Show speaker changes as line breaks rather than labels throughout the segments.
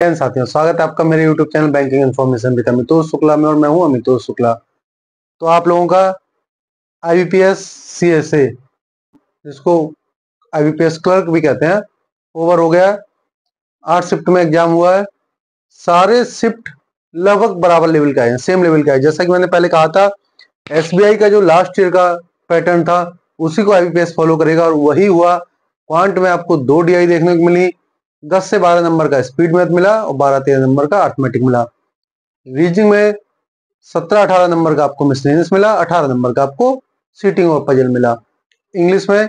साथियों, स्वागत है आपका मेरे YouTube channel banking information with Amitosh Shukla में और मैं हूं अमितोष शुक्ला। तो आप लोगों का IBPS CSA, जिसको IBPS क्लर्क भी कहते हैं, ओवर हो गया। 8 शिफ्ट में एग्जाम हुआ है। सारे शिफ्ट लगभग बराबर लेवल का है, सेम लेवल का है। जैसा कि मैंने पहले कहा था, SBI का जो लास्ट ईयर का पैटर्न था उसी को IBPS फॉलो करेगा और वही हुआ। क्वांट में आपको 2 DI देखने को मिली। 10 से 12 नंबर का स्पीड मैथ मिला और 12-13 नंबर का अर्थमेटिक मिला। रीजनिंग में 17-18 नंबर का आपको मिसलेनियस मिला, 18 नंबर का आपको सीटिंग और पजल मिला। इंग्लिश में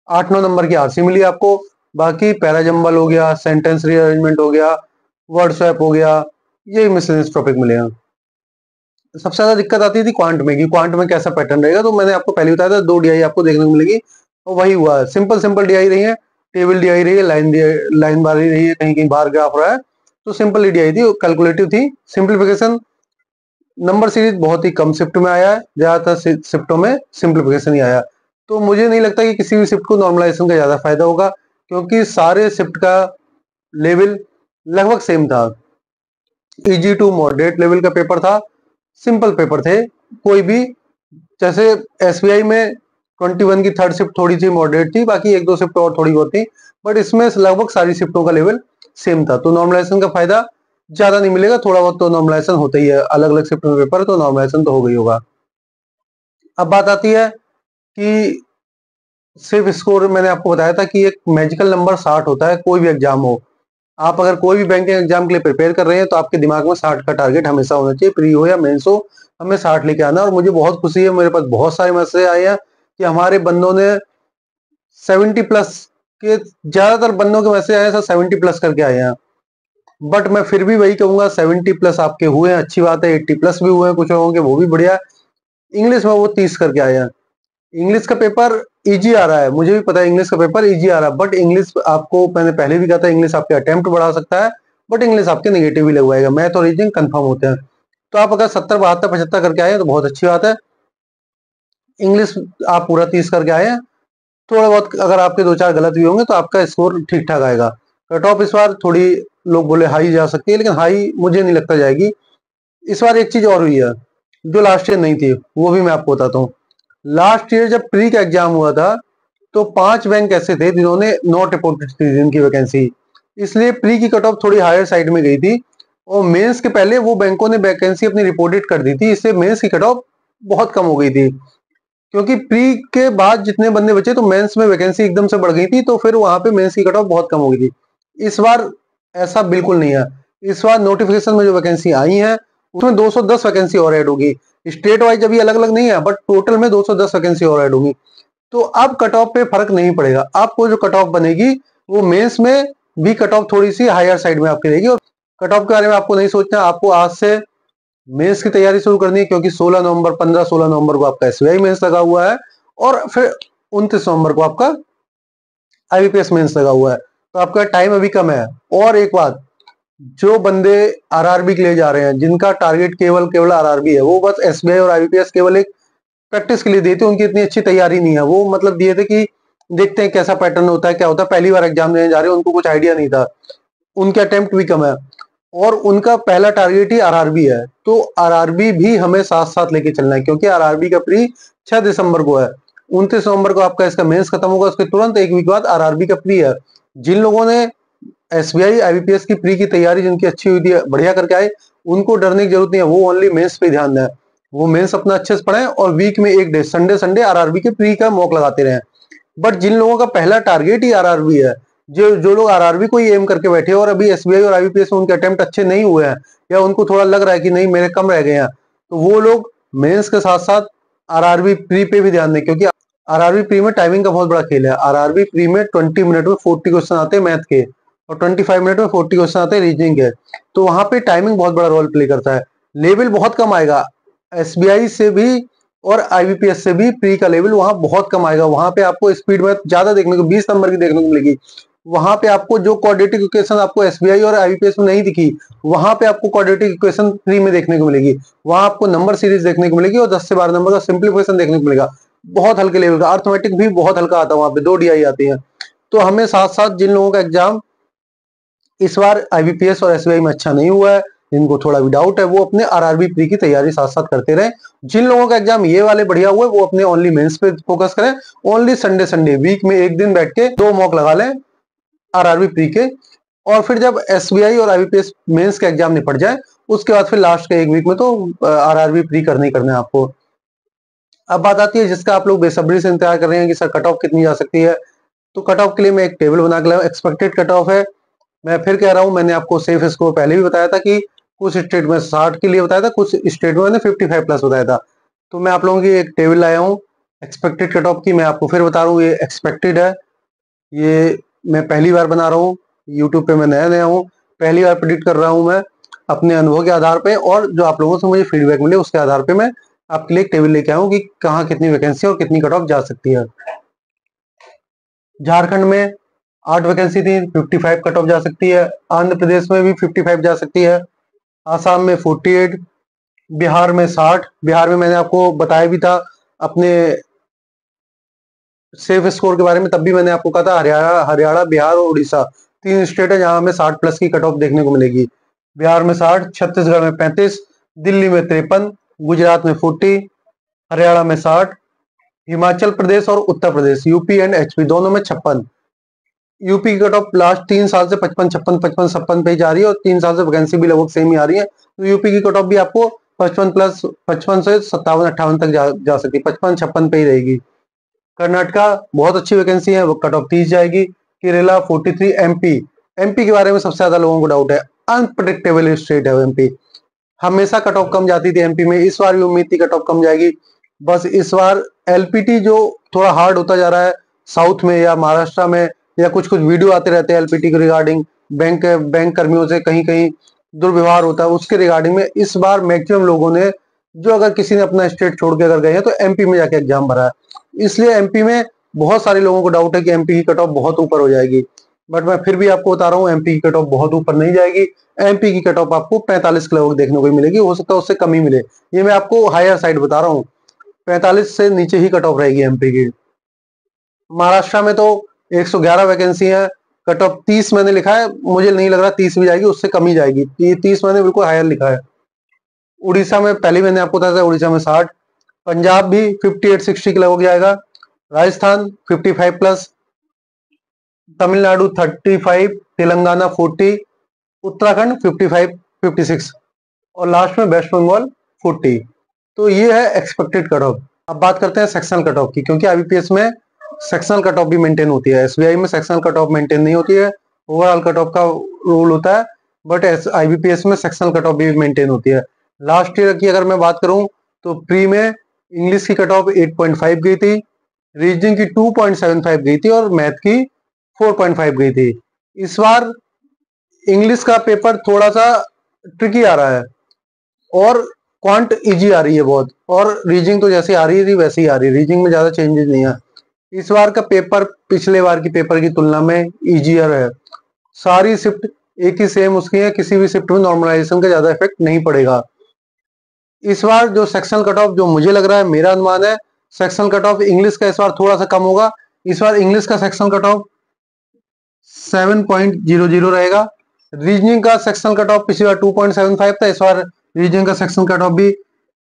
8-9 नंबर की आरसी मिली आपको। बाकी पैराजम्बल हो गया, सेंटेंस रीअरेंजमेंट हो गया, वर्ड स्वैप हो गया, यही मिसलेनियस टॉपिक मिले हैं। सबसे ज्यादा दिक्कत आती थी क्वांट में कि क्वांट में कैसा पैटर्न रहेगा। तो मैंने आपको पहले बताया था 2 DI आपको देखने को मिलेगी और वही हुआ है। सिंपल DI रही है, टेबल DI रही है, लाइन बार रही है, कहीं कहीं बार ग्राफ रहा है। तो सिंपल DI थी, कैलकुलेटिव थी। सिंप्लीफिकेशन नंबर सीरीज बहुत ही कम शिफ्ट में आया है, ज्यादातर शिफ्टों में सिंप्लीफिकेशन ही आया। तो मुझे नहीं लगता कि किसी भी शिफ्ट को नॉर्मलाइजेशन का ज्यादा फायदा होगा, क्योंकि सारे शिफ्ट का लेवल लगभग सेम था। इजी टू मॉडरेट लेवल का पेपर था, सिंपल पेपर थे। कोई भी, जैसे SBI में 21 की थर्ड शिफ्ट थोड़ी सी मॉडरेट थी, बाकी 1-2 शिफ्ट और थोड़ी बहुत थी, बट इसमें लगभग सारी शिफ्टों का लेवल सेम था। तो नॉर्मलाइजेशन का फायदा ज्यादा नहीं मिलेगा, थोड़ा बहुत तो नॉर्मलाइजेशन होता ही है। अलग अलग शिफ्ट में पेपर है तो नॉर्मलाइजेशन तो हो गई होगा। अब बात आती है कि सिर्फ स्कोर, मैंने आपको बताया था कि एक मैजिकल नंबर 60 होता है। कोई भी एग्जाम हो, आप अगर कोई भी बैंकिंग एग्जाम के लिए प्रिपेयर कर रहे हैं तो आपके दिमाग में 60 का टारगेट हमेशा होना चाहिए। प्री हो या मेंस हो, हमें 60 लेके आना। और मुझे बहुत खुशी है, मेरे पास बहुत सारे मैसेज आए हैं कि हमारे बंदों ने 70 प्लस के, ज्यादातर बंदों के मैसेज आए हैं 70 प्लस करके आए हैं। बट मैं फिर भी वही कहूंगा, 70 प्लस आपके हुए हैं, अच्छी बात है। 80 प्लस भी हुए हैं कुछ लोगों के, वो भी बढ़िया। इंग्लिश में वो 30 करके आए हैं। इंग्लिश का पेपर इजी आ रहा है, मुझे भी पता है इंग्लिश का पेपर इजी आ रहा है, बट इंग्लिश आपको, मैंने पहले भी कहा था, इंग्लिश आपके अटेम्प्ट बढ़ा सकता है, बट इंग्लिश आपके नेगेटिव भी लगवाएगा। मैथ और रीजनिंग कंफर्म होते हैं। तो आप अगर 70, 72, 75 करके आए हैं तो बहुत अच्छी बात है। इंग्लिश आप पूरा 30 करके आए हैं। थोड़ा बहुत अगर आपके 2-4 गलत भी होंगे तो आपका स्कोर ठीक ठाक आएगा। कट ऑफ इस बार थोड़ी, लोग बोले हाई जा सकती है, लेकिन हाई मुझे नहीं लगता जाएगी। इस बार एक चीज और हुई है जो लास्ट ईयर नहीं थी, वो भी मैं आपको बताता हूँ। लास्ट ईयर जब प्री का एग्जाम हुआ था तो 5 बैंक ऐसे थे जिन्होंने नॉट रिपोर्टेड थी जिनकी वैकेंसी, इसलिए प्री की कट ऑफ थोड़ी हायर साइड में गई थी। और मेंस के पहले वो बैंकों ने वैकेंसी अपनी रिपोर्टेड कर दी थी, इससे मेंस की कट ऑफ बहुत कम हो गई थी। क्योंकि प्री के बाद जितने बंदे बचे तो मेंस में वैकेंसी एकदम से बढ़ गई थी, तो फिर वहां पे मेंस की कट ऑफ बहुत कम हो गई थी। इस बार ऐसा बिल्कुल नहीं है। इस बार नोटिफिकेशन में जो वैकेंसी आई है उसमें 210 वैकेंसी और ऐड होगी। स्टेट वाइज अभी अलग अलग नहीं है, बट टोटल में 210 वैकेंसी और ऐड होगी। तो अब कट ऑफ पे फर्क नहीं पड़ेगा। आपको जो कट ऑफ बनेगी वो मेंस में भी कट ऑफ थोड़ी सी हायर साइड में आपकी रहेगी। और कट ऑफ के बारे में आपको नहीं सोचना, आपको आज से मेंस की तैयारी शुरू करनी है, क्योंकि 16 नवंबर, 15-16 नवंबर को आपका SBI मेंस लगा हुआ है और फिर 29 नवंबर को आपका IBPS मेंस लगा हुआ है। तो आपका टाइम अभी कम है। और एक बात, जो बंदे RRB के लिए जा रहे हैं, जिनका टारगेट केवल केवल RRB है, वो बस SBI और IBPS केवल एक प्रैक्टिस के लिए दिए थे। उनकी इतनी अच्छी तैयारी नहीं है। वो मतलब दिए थे कि देखते हैं कैसा पैटर्न होता है, क्या होता है। पहली बार एग्जाम देने जा रहे हैं, उनको कुछ आइडिया नहीं था, उनके अटेम्प्ट भी कम है और उनका पहला टारगेट ही RRB है। तो RRB भी हमें साथ साथ लेके चलना है, क्योंकि RRB का प्री 6 दिसंबर को है। 29 नवंबर को आपका इसका मेंस खत्म होगा, उसके तुरंत एक वीक बाद RRB का प्री है। जिन लोगों ने SBI IBPS की प्री की तैयारी जिनकी अच्छी हुई थी, बढ़िया करके आए, उनको डरने की जरूरत नहीं है। वो ओनली मेंस पे ध्यान दें, वो मेंस अपना अच्छे से पढ़ें और वीक में एक डे, संडे संडे RRB के प्री का मॉक लगाते रहें। बट जिन लोगों का पहला टारगेट ही RRB है, जो जो लोग RRB को ही एम करके बैठे और अभी SBI और IBPS में उनके अटेम्प्ट अच्छे नहीं हुए हैं, या उनको थोड़ा लग रहा है कि नहीं मेरे कम रह गए हैं, तो वो लोग मेंस के साथ साथ RRB प्री पे भी ध्यान दें। क्योंकि RRB प्री में टाइमिंग का बहुत बड़ा खेल है। RRB प्री में 20 मिनट में 40 क्वेश्चन आते हैं मैथ के और 25 मिनट में 40 क्वेश्चन आते हैं रीजनिंग के। तो वहां पे टाइमिंग बहुत बड़ा रोल प्ले करता है। लेवल बहुत कम आएगा SBI से भी और IBPS से भी। प्री का लेवल वहां बहुत कम आएगा। वहां पे आपको स्पीड में ज्यादा देखने को, 20 नंबर की देखने को मिलेगी। वहां पे आपको जो क्वाड्रेटिक इक्वेशन आपको SBI और IBPS में नहीं दिखी, वहां पे आपको क्वाड्रेटिक इक्वेशन प्री में देखने को मिलेगी। वहां आपको नंबर सीरीज देखने को मिलेगी और 10 से 12 नंबर का सिंप्लीफिकेशन देखने को मिलेगा। बहुत हल्के लेवल का अर्थमेटिक भी बहुत हल्का आता है, वहां पे 2 DI आती है। तो हमें साथ साथ जिन लोगों का एग्जाम इस बार आईबीपीएस और एसबीआई में अच्छा नहीं हुआ है, जिनको थोड़ा भी डाउट है वो अपने आरआरबी प्री की तैयारी साथ साथ करते रहे। जिन लोगों का एग्जाम ये वाले बढ़िया हुए वो अपने ओनली मेंस पे फोकस करें। ओनली संडे संडे वीक में एक दिन बैठ के 2 मॉक लगा लें आरआरबी प्री के, और फिर जब एसबीआई और आईबीपीएस मेंस के एग्जाम निपट जाए उसके बाद फिर लास्ट के एक वीक में तो आरआरबी प्री करने ही करना है आपको। अब बात आती है जिसका आप लोग बेसब्री से इंतजार कर रहे हैं कि सर कट ऑफ कितनी जा सकती है, तो कट ऑफ के लिए मैं एक टेबल बना के लाया हूं। एक्सपेक्टेड कट ऑफ है, मैं फिर कह रहा हूं, मैंने आपको सेफ स्कोर पहले भी बताया था कि कुछ स्टेट में 60 के लिए बताया था, कुछ स्टेट में मैंने 55 प्लस बताया था। तो मैं आप लोगों की एक टेबल लाया हूं एक्सपेक्टेड कट ऑफ की। मैं आपको फिर बता रहा हूँ ये एक्सपेक्टेड है, ये मैं पहली बार बना रहा हूँ, यूट्यूब पे मैं नया नया हूँ, पहली बार प्रिडिक्ट कर रहा हूँ मैं अपने अनुभव के आधार पे, और जो आप लोगों से मुझे फीडबैक मिले उसके आधार पे मैं आपके लिए एक टेबल लेके आया हूँ कि कहाँ कितनी वैकेंसी और कितनी कट ऑफ जा सकती है। झारखंड में 8 वैकेंसी थी, 55 कट ऑफ जा सकती है। आंध्र प्रदेश में भी 55 जा सकती है। आसाम में 48, बिहार में 60। बिहार में मैंने आपको बताया भी था अपने सेफ स्कोर के बारे में, तब भी मैंने आपको कहा था हरियाणा बिहार और उड़ीसा 3 स्टेट है जहां हमें 60 प्लस की कट ऑफ देखने को मिलेगी। बिहार में 60, छत्तीसगढ़ में 35, दिल्ली में 53, गुजरात में 40, हरियाणा में 60, हिमाचल प्रदेश और Uttar Pradesh UP and HP दोनों में 56। यूपी की कट ऑफ लास्ट 3 साल से 55 पे जा रही है, और 3 साल से वैकेंसी भी लगभग सेम ही आ रही है। तो यूपी की कट ऑफ भी आपको 55 से 57-58 तक जा सकती है, 55-56 पे ही रहेगी। कर्नाटका बहुत अच्छी वैकेंसी है, वो कट ऑफ 30 जाएगी। केरला 43। एमपी के बारे में सबसे ज्यादा लोगों को डाउट है, अनप्रडिक्टेबल स्टेट है एमपी। हमेशा कट ऑफ कम जाती थी एमपी में, इस बार भी उम्मीद थी कट ऑफ कम जाएगी। बस इस बार एलपीटी जो थोड़ा हार्ड होता जा रहा है साउथ में या महाराष्ट्र में, या कुछ कुछ वीडियो आते रहते हैं एलपीटी के रिगार्डिंग, बैंक कर्मियों से कहीं कहीं दुर्व्यवहार होता है, उसके रिगार्डिंग में इस बार मैक्सिमम लोगों ने, जो अगर किसी ने अपना स्टेट छोड़ के अगर गए हैं तो एमपी में जाके एग्जाम भरा है। इसलिए एमपी में बहुत सारे लोगों को डाउट है कि एमपी की कट ऑफ बहुत ऊपर हो जाएगी, बट मैं फिर भी आपको बता रहा हूँ एमपी की कट ऑफ बहुत ऊपर नहीं जाएगी। एमपी की कट ऑफ आपको 45 के लगभग देखने को मिलेगी, हो सकता है उससे कम ही मिले, ये मैं आपको हायर साइड बता रहा हूँ। 45 से नीचे ही कट ऑफ रहेगी एमपी की। महाराष्ट्र में तो 111 वैकेंसी है, कट ऑफ 30 मैंने लिखा है, मुझे नहीं लग रहा 30 भी जाएगी, उससे कम ही जाएगी, ये 30 मैंने बिल्कुल हायर लिखा है। उड़ीसा में पहले मैंने आपको बताया था, उड़ीसा में 60। पंजाब भी 58-60 के लगभग जाएगा। राजस्थान 55 प्लस, तमिलनाडु 35, तेलंगाना 40, उत्तराखंड 55-56, और लास्ट में वेस्ट बंगाल 40। तो ये है एक्सपेक्टेड कट ऑफ। अब बात करते हैं सेक्शनल कट ऑफ की, क्योंकि आईबीपीएस में सेक्शनल कट ऑफ भी मेंटेन होती है, एसबीआई में सेक्शनल कट ऑफ मेंटेन नहीं होती है, ओवरऑल कट ऑफ का रूल होता है, बट आईबीपीएस में सेक्शनल कट ऑफ भी मेंटेन होती है। लास्ट ईयर की अगर मैं बात करूं तो प्री में इंग्लिश की कट ऑफ 8.5 गई थी, रीजनिंग की 2.75 गई थी, और मैथ की 4.5 गई थी। इस बार इंग्लिश का पेपर थोड़ा सा ट्रिकी आ रहा है, और क्वांट इजी आ रही है बहुत, और रीजनिंग तो जैसे आ रही थी वैसे ही आ रही है, रीजनिंग में ज्यादा चेंजेस नहीं है। इस बार का पेपर पिछले बार की पेपर की तुलना में इजियर है, सारी शिफ्ट एक ही सेम उसकी है, किसी भी शिफ्ट में नॉर्मलाइजेशन का ज्यादा इफेक्ट नहीं पड़ेगा। इस बार जो सेक्शनल कट ऑफ जो मुझे लग रहा है, मेरा अनुमान है, सेक्शनल कट ऑफ इंग्लिश का इस बार थोड़ा सा कम होगा। इस बार इंग्लिश का सेक्शनल कट ऑफ 7.00 रहेगा। रीजनिंग का सेक्शनल कट ऑफ पिछली बार 2.75 था, इस बार रीजनिंग का सेक्शनल कट ऑफ भी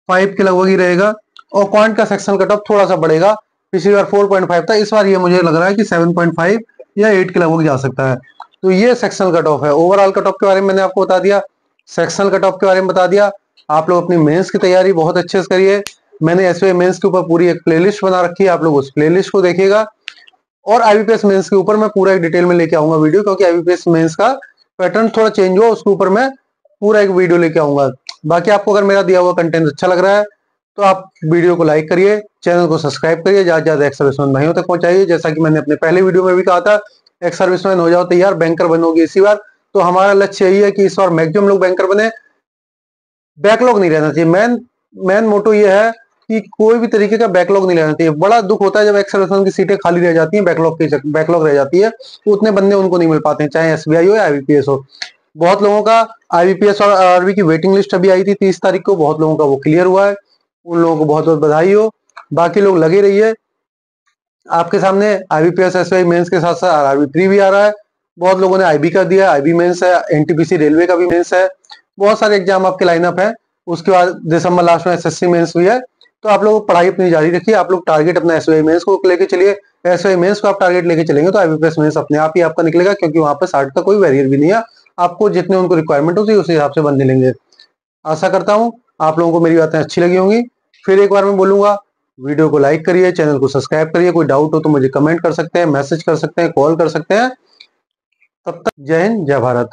5 के लगभग ही रहेगा, और क्वांट का सेक्शनल कट ऑफ थोड़ा सा बढ़ेगा, पिछली बार 4.5 था, इस बार ये मुझे लग रहा है कि 7.5 या 8 के लगभग जा सकता है। तो ये सेक्शनल कट ऑफ है। ओवरऑल कट ऑफ के बारे में मैंने आपको बता दिया, सेक्शनल कट ऑफ के बारे में बता दिया। आप लोग अपनी मेंस की तैयारी बहुत अच्छे से करिए। मैंने एसबीआई मेंस के ऊपर पूरी एक प्लेलिस्ट बना रखी है, आप लोग उस प्लेलिस्ट को देखिएगा, और आईबीपीएस मेंस के ऊपर मैं पूरा एक डिटेल में लेके आऊंगा वीडियो, क्योंकि आईबीपीएस मेंस का पैटर्न थोड़ा चेंज हुआ, उसके ऊपर मैं पूरा एक वीडियो लेके आऊंगा। बाकी आपको अगर मेरा दिया हुआ कंटेंट अच्छा लग रहा है तो आप वीडियो को लाइक करिए, चैनल को सब्सक्राइब करिए, ज्यादा से ज्यादा एक्स सर्विसमैन भाइयों तक पहुंचाइए। जैसा कि मैंने अपने पहले वीडियो में भी कहा था, एक्स सर्विसमैन हो जाओ तैयार, बैंकर बनोगे इसी बार। तो हमारा लक्ष्य यही है कि इस बार मैक्सिमम लोग बैंकर बने, बैकलॉग नहीं रहना चाहिए। मेन मेन मोटो ये है कि कोई भी तरीके का बैकलॉग नहीं रहना चाहिए। बड़ा दुख होता है जब एक्स सर्विसमैन की सीटें खाली रह जाती हैं, बैकलॉग रह जाती है, तो उतने बंदे उनको नहीं मिल पाते हैं, चाहे एसबीआई हो या आईबीपीएस हो। बहुत लोगों का आईबीपीएस और आरआरबी की वेटिंग लिस्ट अभी आई थी 30 तारीख को, बहुत लोगों का वो क्लियर हुआ है, उन लोगों को बहुत बहुत बधाई हो। बाकी लोग लगे रहिए, आपके सामने आईबीपीएस एसबीआई मेंस के साथ साथ आरआरबी प्री भी आ रहा है, बहुत लोगों ने आईबी का दिया, आईबी मेंस है, एनटीपीसी रेलवे का भी मेंस है, बहुत सारे एग्जाम आपके लाइनअप है। उसके बाद दिसंबर लास्ट में एसएससी मेंस भी है। तो आप लोग पढ़ाई अपनी जारी रखिए, आप लोग टारगेट अपना एसवाई मेंस को लेके चलिए। एसवाई मेंस को आप टारगेट लेके चलेंगे तो आईबीपीएस मेंस अपने आप ही आपका निकलेगा, क्योंकि वहां पर 60 का कोई बैरियर भी नहीं है। आपको जितने उनको रिक्वायरमेंट होती है उस हिसाब से बनने लेंगे। आशा करता हूँ आप लोगों को मेरी बातें अच्छी लगी होंगी। फिर एक बार मैं बोलूंगा, वीडियो को लाइक करिए, चैनल को सब्सक्राइब करिए। कोई डाउट हो तो मुझे कमेंट कर सकते हैं, मैसेज कर सकते हैं, कॉल कर सकते हैं। तब तक जय हिंद, जय भारत।